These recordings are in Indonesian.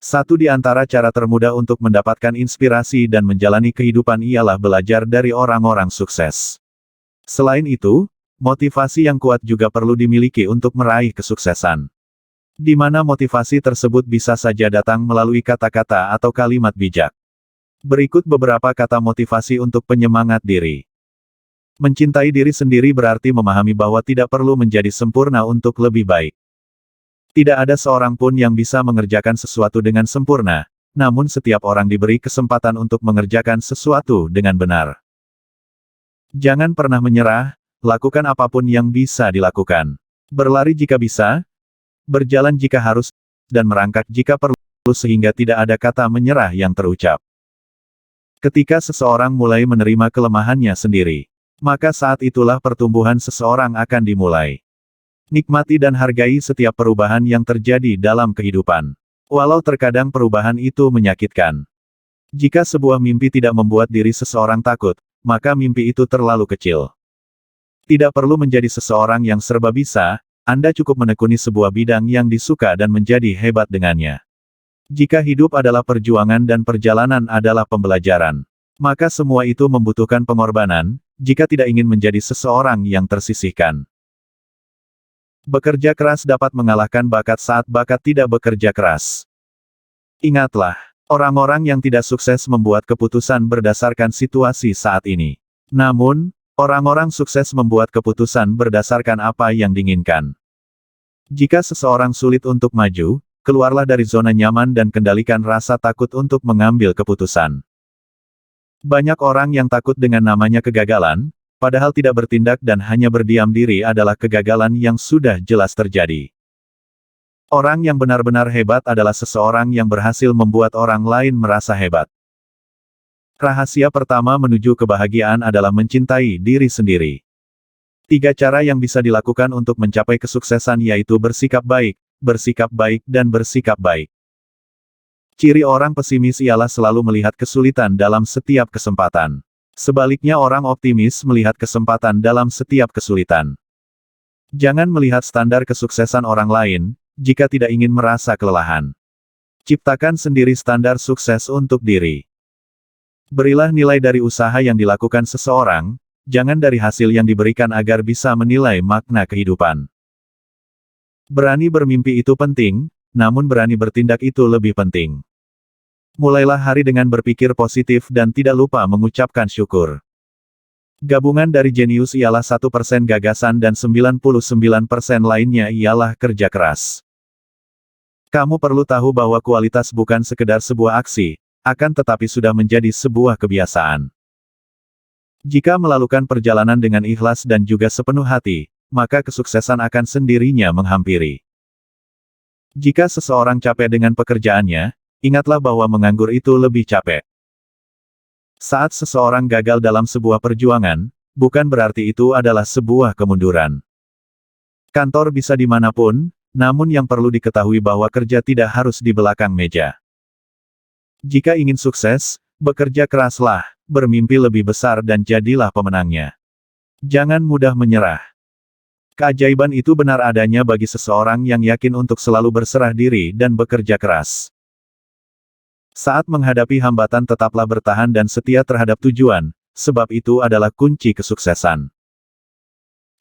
Satu di antara cara termudah untuk mendapatkan inspirasi dan menjalani kehidupan ialah belajar dari orang-orang sukses. Selain itu, motivasi yang kuat juga perlu dimiliki untuk meraih kesuksesan. Di mana motivasi tersebut bisa saja datang melalui kata-kata atau kalimat bijak. Berikut beberapa kata motivasi untuk penyemangat diri. Mencintai diri sendiri berarti memahami bahwa tidak perlu menjadi sempurna untuk lebih baik. Tidak ada seorang pun yang bisa mengerjakan sesuatu dengan sempurna, namun setiap orang diberi kesempatan untuk mengerjakan sesuatu dengan benar. Jangan pernah menyerah, lakukan apapun yang bisa dilakukan. Berlari jika bisa, berjalan jika harus, dan merangkak jika perlu sehingga tidak ada kata menyerah yang terucap. Ketika seseorang mulai menerima kelemahannya sendiri, maka saat itulah pertumbuhan seseorang akan dimulai. Nikmati dan hargai setiap perubahan yang terjadi dalam kehidupan. Walau terkadang perubahan itu menyakitkan. Jika sebuah mimpi tidak membuat diri seseorang takut, maka mimpi itu terlalu kecil. Tidak perlu menjadi seseorang yang serba bisa, Anda cukup menekuni sebuah bidang yang disuka dan menjadi hebat dengannya. Jika hidup adalah perjuangan dan perjalanan adalah pembelajaran, maka semua itu membutuhkan pengorbanan, jika tidak ingin menjadi seseorang yang tersisihkan. Bekerja keras dapat mengalahkan bakat saat bakat tidak bekerja keras. Ingatlah, orang-orang yang tidak sukses membuat keputusan berdasarkan situasi saat ini. Namun, orang-orang sukses membuat keputusan berdasarkan apa yang diinginkan. Jika seseorang sulit untuk maju, keluarlah dari zona nyaman dan kendalikan rasa takut untuk mengambil keputusan. Banyak orang yang takut dengan namanya kegagalan, padahal tidak bertindak dan hanya berdiam diri adalah kegagalan yang sudah jelas terjadi. Orang yang benar-benar hebat adalah seseorang yang berhasil membuat orang lain merasa hebat. Rahasia pertama menuju kebahagiaan adalah mencintai diri sendiri. 3 cara yang bisa dilakukan untuk mencapai kesuksesan yaitu bersikap baik, dan bersikap baik. Ciri orang pesimis ialah selalu melihat kesulitan dalam setiap kesempatan. Sebaliknya orang optimis melihat kesempatan dalam setiap kesulitan. Jangan melihat standar kesuksesan orang lain, jika tidak ingin merasa kelelahan. Ciptakan sendiri standar sukses untuk diri. Berilah nilai dari usaha yang dilakukan seseorang, jangan dari hasil yang diberikan agar bisa menilai makna kehidupan. Berani bermimpi itu penting, namun berani bertindak itu lebih penting. Mulailah hari dengan berpikir positif dan tidak lupa mengucapkan syukur. Gabungan dari jenius ialah 1% gagasan dan 99% lainnya ialah kerja keras. Kamu perlu tahu bahwa kualitas bukan sekedar sebuah aksi, akan tetapi sudah menjadi sebuah kebiasaan. Jika melakukan perjalanan dengan ikhlas dan juga sepenuh hati, maka kesuksesan akan sendirinya menghampiri. Jika seseorang capek dengan pekerjaannya, ingatlah bahwa menganggur itu lebih capek. Saat seseorang gagal dalam sebuah perjuangan, bukan berarti itu adalah sebuah kemunduran. Kantor bisa dimanapun, namun yang perlu diketahui bahwa kerja tidak harus di belakang meja. Jika ingin sukses, bekerja keraslah, bermimpi lebih besar dan jadilah pemenangnya. Jangan mudah menyerah. Keajaiban itu benar adanya bagi seseorang yang yakin untuk selalu berserah diri dan bekerja keras. Saat menghadapi hambatan tetaplah bertahan dan setia terhadap tujuan, sebab itu adalah kunci kesuksesan.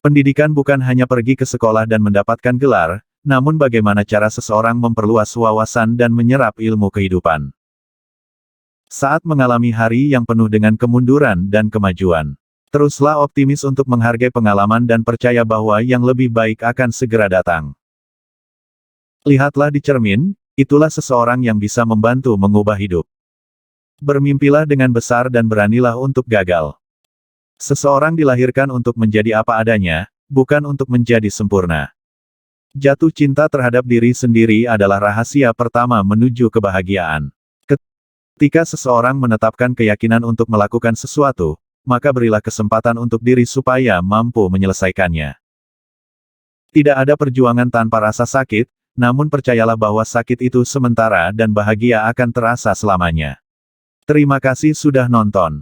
Pendidikan bukan hanya pergi ke sekolah dan mendapatkan gelar, namun bagaimana cara seseorang memperluas wawasan dan menyerap ilmu kehidupan. Saat mengalami hari yang penuh dengan kemunduran dan kemajuan, teruslah optimis untuk menghargai pengalaman dan percaya bahwa yang lebih baik akan segera datang. Lihatlah di cermin, itulah seseorang yang bisa membantu mengubah hidup. Bermimpilah dengan besar dan beranilah untuk gagal. Seseorang dilahirkan untuk menjadi apa adanya, bukan untuk menjadi sempurna. Jatuh cinta terhadap diri sendiri adalah rahasia pertama menuju kebahagiaan. Ketika seseorang menetapkan keyakinan untuk melakukan sesuatu, maka berilah kesempatan untuk diri supaya mampu menyelesaikannya. Tidak ada perjuangan tanpa rasa sakit, namun percayalah bahwa sakit itu sementara dan bahagia akan terasa selamanya. Terima kasih sudah nonton.